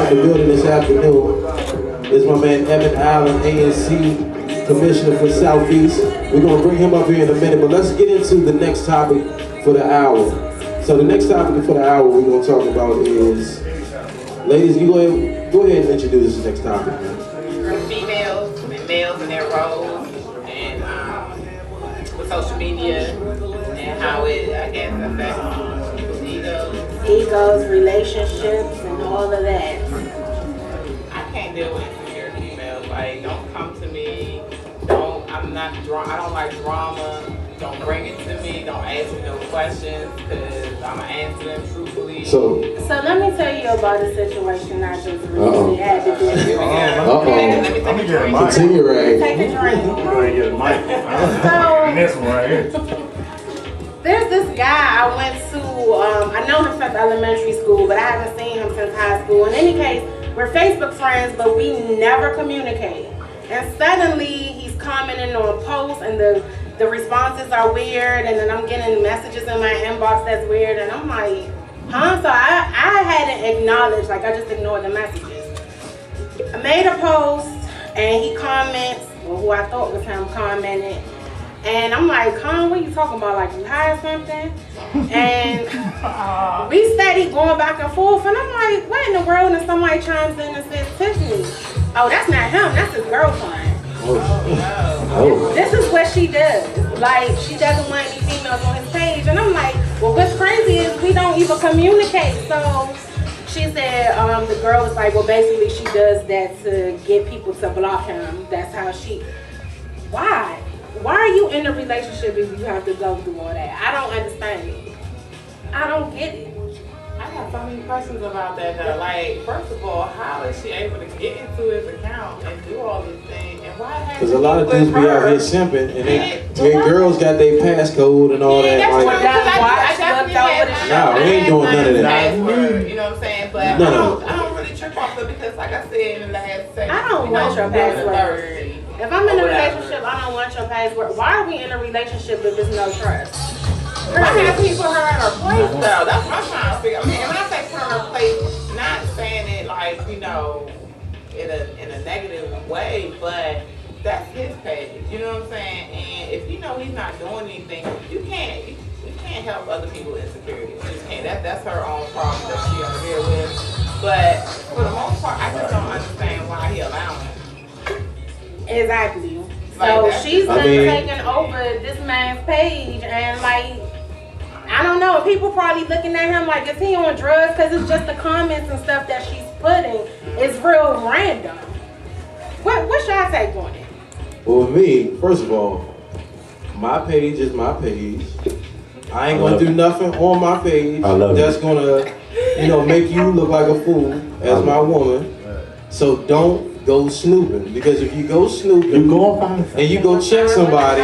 out the building this afternoon is my man Evan Allen, ANC Commissioner for Southeast. We're going to bring him up here in a minute, but let's get into the next topic for the hour. So the next topic for the hour we're going to talk about is, ladies, you go ahead and introduce this next topic. Females and males in their roles, and with social media and how it, I guess, affects people's egos, relationships, and all of that. I can't deal with insecure females. Like, don't come to me. I don't like drama. Don't bring it to me. Don't ask me no questions, because I'm gonna answer them truthfully. So let me tell you about a situation I just recently had to do. Let me take a drink. Continue, Ray. Take a drink. Go ahead and get a mic. This one right here. There's this guy I went to, I know him since elementary school, but I haven't seen him since high school. In any case, we're Facebook friends, but we never communicate. And suddenly, he's commenting on posts, and the responses are weird, and then I'm getting messages in my inbox that's weird, and I'm like, huh? So I hadn't acknowledged, like I just ignored the messages. I made a post, and he comments, well, who I thought was him commented, and I'm like, Con, what are you talking about? Like, you high or something? And we steady going back and forth, and I'm like, what in the world? And somebody chimes in and says, Tiffany, oh, that's not him, that's his girlfriend. Oh. This is what she does. Like, she doesn't want any females on his page. And I'm like, well, what's crazy is we don't even communicate. So she said, the girl was like, well, basically she does that to get people to block him. That's how she, why? Why are you in a relationship if you have to go through all that? I don't understand it. I don't get it. I got so many questions about that though. Like, first of all, how is she able to get into his account and do all these things? And why has Because a lot of dudes be out here simping, and girls got their passcode and all that. That's Like, true, 'cause I definitely had nah, we ain't doing none of that. password, you know what I'm saying? But No. I don't really trip off of it, because like I said in the last segment, I don't want your password. If I'm in a relationship, I don't want your password. Why are we in a relationship if there's no trust? Why can't people put her in her place though? That's what I'm trying to figure. I mean, when I say put her in her place, not saying it like, you know, in a negative way, but that's his page. You know what I'm saying? And if you know he's not doing anything, you can't help other people's insecurities. You just can't. That's her own problem that she over here with. But for the most part, I just don't understand why he allowing it. Exactly. Like, So that's- she's been taking over this man's page, and like, I don't know, people probably looking at him like, is he on drugs? Because it's just the comments and stuff that she's putting is real random. What's your take on it? well, with me, first of all, my page is my page. I ain't gonna do nothing on my page that's gonna, make you look like a fool as my woman. So don't go snooping, because if you go snooping and you go check somebody,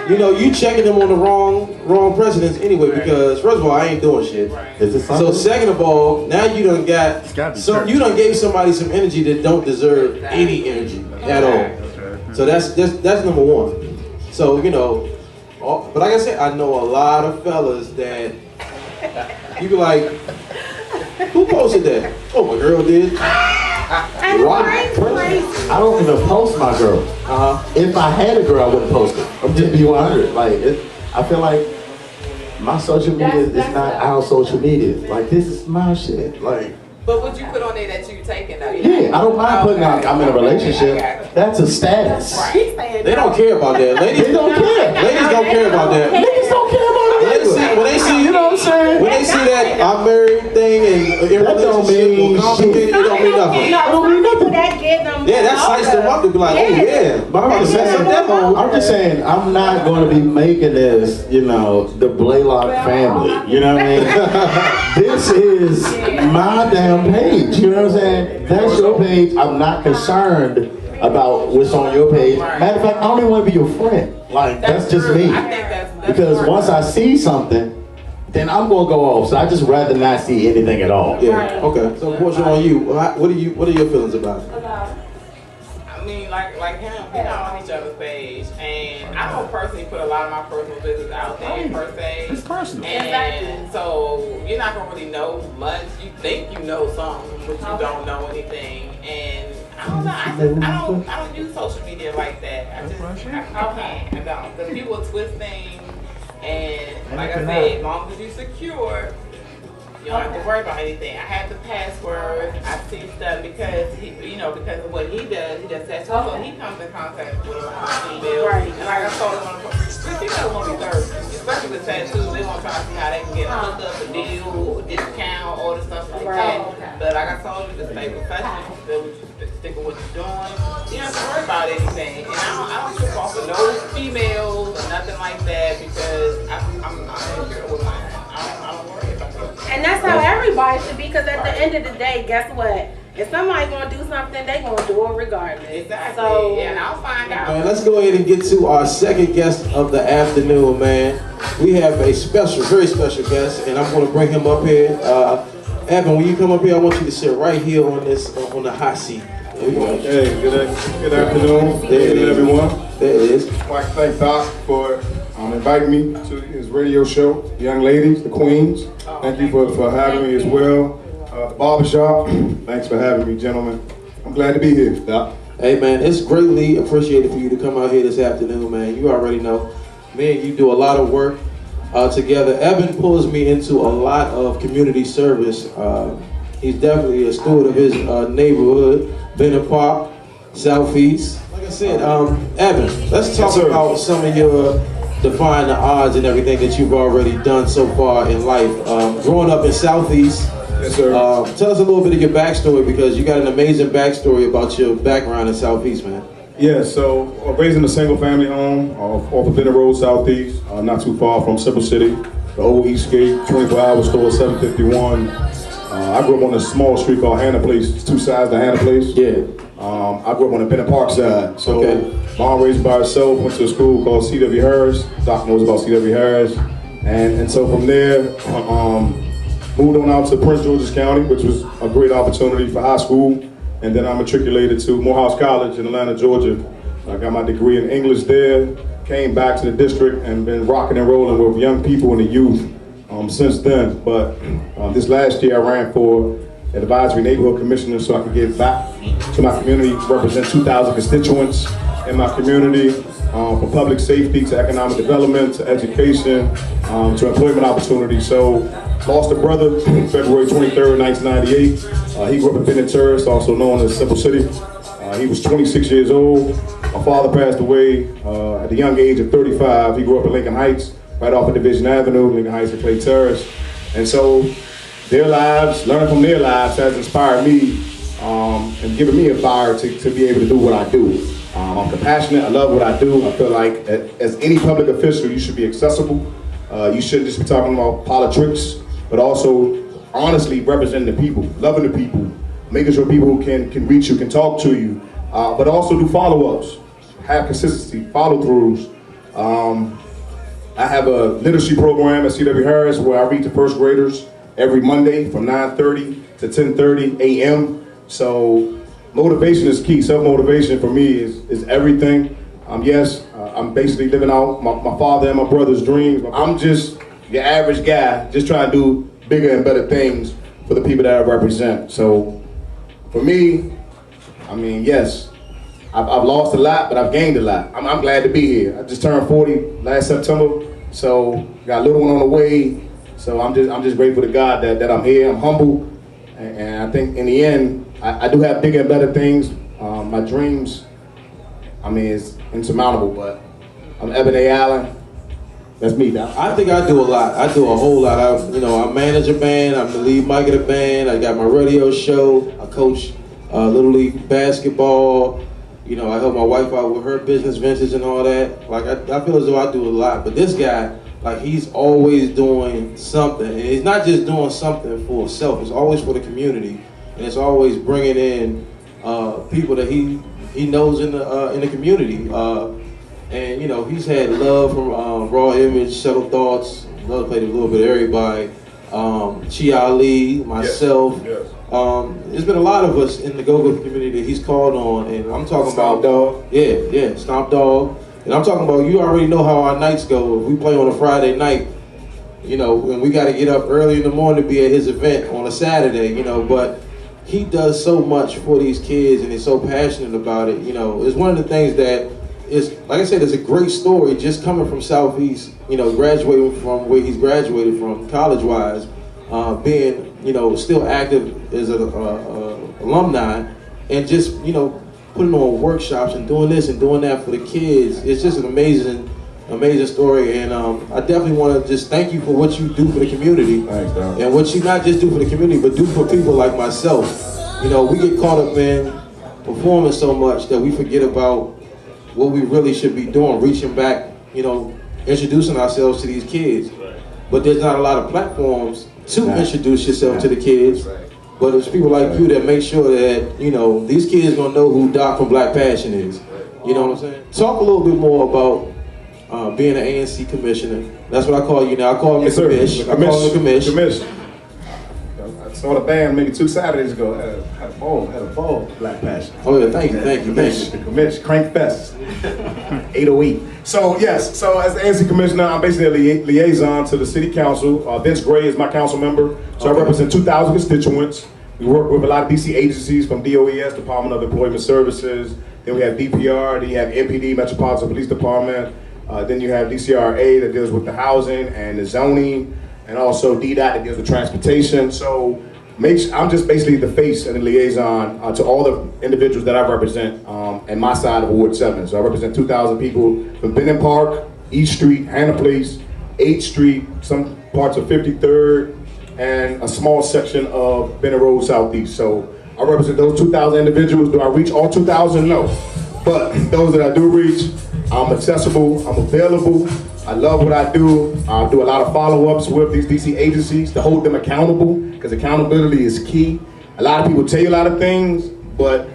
you checking them on the wrong precedents anyway, because first of all, I ain't doing shit. So second of all, now you done you done gave somebody some energy that don't deserve any energy at all. So that's number one. So, but like I said, I know a lot of fellas that you be like, who posted that? Oh, my girl did. I don't even post my girl. If I had a girl, I wouldn't post it. I'm just be 100. Like, I feel like my social media is not our social media. Like, this is my shit. Like, But would you put on there that you taking though? yeah, I don't mind putting out I'm in a relationship. That's a status. They don't care about that. Ladies don't care. Ladies don't care about that. Niggas don't care about it. When they see, you know what I'm saying? When they see that I'm married thing and in That don't relationship mean or complicated, it don't mean nothing. That get them. Yeah, that slice them up to be like, oh yeah, but I'm about to set some demo. I'm just saying, I'm not going to be making this, the Blaylock family. You know what I mean? This is my damn page. You know what I'm saying? That's your page. I'm not concerned about what's on your page. Matter of fact, I don't even want to be your friend. Like, that's just me. I think that's Because once I see something, then I'm gonna go off. So I just rather not see anything at all. Yeah. Okay. So, portion on you. What are your feelings about it? I mean, mean, like him, we're not on each other's page, and I don't personally put a lot of my personal business out there per se. It's personal. And so you're not gonna really know much. You think you know something, but you don't know anything. And I don't know. I don't use social media like that. I don't. Because people twist things, and like I said, as long as you're secure, you don't have to worry about anything. I have the password. I see stuff because because of what he does. He does tattoos, so he comes in contact with a lot of females. Right. And like I told him, females want to be thirsty, especially with tattoos. They want to try to see how they can get a hookup, a deal, a discount, all this stuff like that. But like I told you, just stay professional. Stick with what you're doing. You don't have to worry about anything. And I don't trip off of no females or nothing like that because I'm secure with mine. I don't worry about it. And that's how everybody should be, because at the end of the day, guess what? If somebody gonna do something, they gonna do it regardless. Exactly. So, and I'll find out. Man, let's go ahead and get to our second guest of the afternoon, man. We have a very special guest, and I'm gonna bring him up here. Evan, when you come up here, I want you to sit right here on on the hot seat. Hey, good afternoon. There it is, everyone. There it is. I'd like to thank Doc for inviting me to his radio show. The young ladies, the queens, thank you for having me as well. The barbershop, thanks for having me, gentlemen. I'm glad to be here, Doc. Hey, man, it's greatly appreciated for you to come out here this afternoon, man. You already know, me and you do a lot of work together. Evan pulls me into a lot of community service. He's definitely a steward of his neighborhood. Bennett Park, Southeast. Like I said, Evan, let's talk about some of your defying the odds and everything that you've already done so far in life. Growing up in Southeast, yes, sir. Tell us a little bit of your backstory, because you got an amazing backstory about your background in Southeast, man. Yeah, so raised in a single family home off of Bennett Road, Southeast, not too far from Simple City, the old Eastgate, 24-hour store, 751. I grew up on a small street called Hannah Place. It's two sides to Hannah Place. Yeah. I grew up on the Bennett Park side. So mom raised by herself, went to a school called C.W. Harris. Doc knows about C.W. Harris. And so from there, moved on out to Prince George's County, which was a great opportunity for high school. And then I matriculated to Morehouse College in Atlanta, Georgia. I got my degree in English there, came back to the district and been rocking and rolling with young people and the youth since then. But this last year I ran for advisory neighborhood commissioner so I could give back to my community, represent 2,000 constituents in my community, from public safety to economic development to education to employment opportunities. So lost a brother February 23rd, 1998. He grew up in Bennett Terrace, also known as Simple City. He was 26 years old. My father passed away at the young age of 35. He grew up in Lincoln Heights, right off of Division Avenue, Lincoln Heights and Clay Terrace. And so their lives, learning from their lives has inspired me and given me a fire to be able to do what I do. I'm compassionate, I love what I do. I feel like as any public official, you should be accessible. You shouldn't just be talking about politics, but also honestly representing the people, loving the people, making sure people can reach you, can talk to you, but also do follow-ups, have consistency, follow-throughs. I have a literacy program at C.W. Harris where I read to first graders every Monday from 9:30 to 10:30 a.m. So motivation is key. Self-motivation for me is everything. I'm basically living out my father and my brother's dreams. I'm just your average guy, just trying to do bigger and better things for the people that I represent. So for me, I mean, yes, I've lost a lot, but I've gained a lot. I'm glad to be here. I just turned 40 last September, so got a little one on the way. So I'm just grateful to God that I'm here. I'm humble, and I think in the end, I do have bigger and better things. My dreams, I mean, is insurmountable. But I'm Evan A. Allen. That's me, Doc. I think I do a lot. I do a whole lot. I manage a band. I'm the lead mic of the band. I got my radio show. I coach Little League basketball. I help my wife out with her business ventures and all that. Like, I feel as though I do a lot. But this guy, like, he's always doing something. And he's not just doing something for himself. It's always for the community. And it's always bringing in people that he knows in the community. And, he's had love from Raw Image, Settled Thoughts. Love played a little bit of everybody. Chia Ali, myself. Yes. There's been a lot of us in the go-go community that he's called on, and I'm talking Stomp about Dog. Yeah, Stomp Dog. And I'm talking about, you already know how our nights go. If we play on a Friday night, you know, and we got to get up early in the morning to be at his event on a Saturday, you know, but he does so much for these kids and he's so passionate about it. You know, it's one of the things that is, like I said, it's a great story just coming from Southeast, you know, graduating from where he's graduated from college-wise, being, you know, still active as an alumni, and just, you know, putting on workshops and doing this and doing that for the kids. It's just an amazing story, and I definitely want to just thank you for what you do for the community. Thanks, Don. And what you not just do for the community, but do for people like myself. You know, we get caught up in performing so much that we forget about what we really should be doing, reaching back, you know, introducing ourselves to these kids. But there's not a lot of platforms to introduce yourself to the kids. But it's people like you that make sure that, you know, these kids gonna know who Doc from Black Passion is. You know what I'm saying? Talk a little bit more about being an ANC commissioner. That's what I call you now. I call him the commish. I call him the commish. I saw the band maybe 2 Saturdays ago. Had a ball, Black Passion. Oh yeah, thank you. The commish, Crank Fest, 808. So yes, so as the ANC commissioner, I'm basically a liaison to the city council. Vince Gray is my council member, so I represent 2,000 constituents. We work with a lot of DC agencies, from DOES, Department of Employment Services. Then we have DPR. Then you have MPD, Metropolitan Police Department. Then you have DCRA that deals with the housing and the zoning, and also DDOT that deals with transportation. So I'm just basically the face and the liaison to all the individuals that I represent in my side of Ward 7. So I represent 2,000 people from Benton Park, East Street, Hannah Place, 8th Street, some parts of 53rd, and a small section of Benton Road Southeast. So I represent those 2,000 individuals. Do I reach all 2,000? No. But those that I do reach, I'm accessible, I'm available, I love what I do. I do a lot of follow-ups with these DC agencies to hold them accountable, because accountability is key. A lot of people tell you a lot of things, but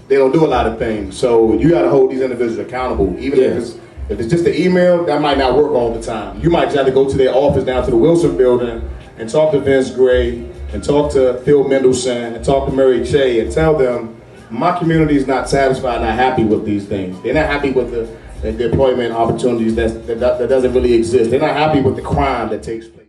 they don't do a lot of things. So you gotta hold these individuals accountable. Even if it's just an email, that might not work all the time. You might just have to go to their office down to the Wilson building and talk to Vince Gray, and talk to Phil Mendelson, and talk to Mary Che, and tell them, my community is not satisfied, not happy with these things. They're not happy with the employment opportunities that doesn't really exist. They're not happy with the crime that takes place.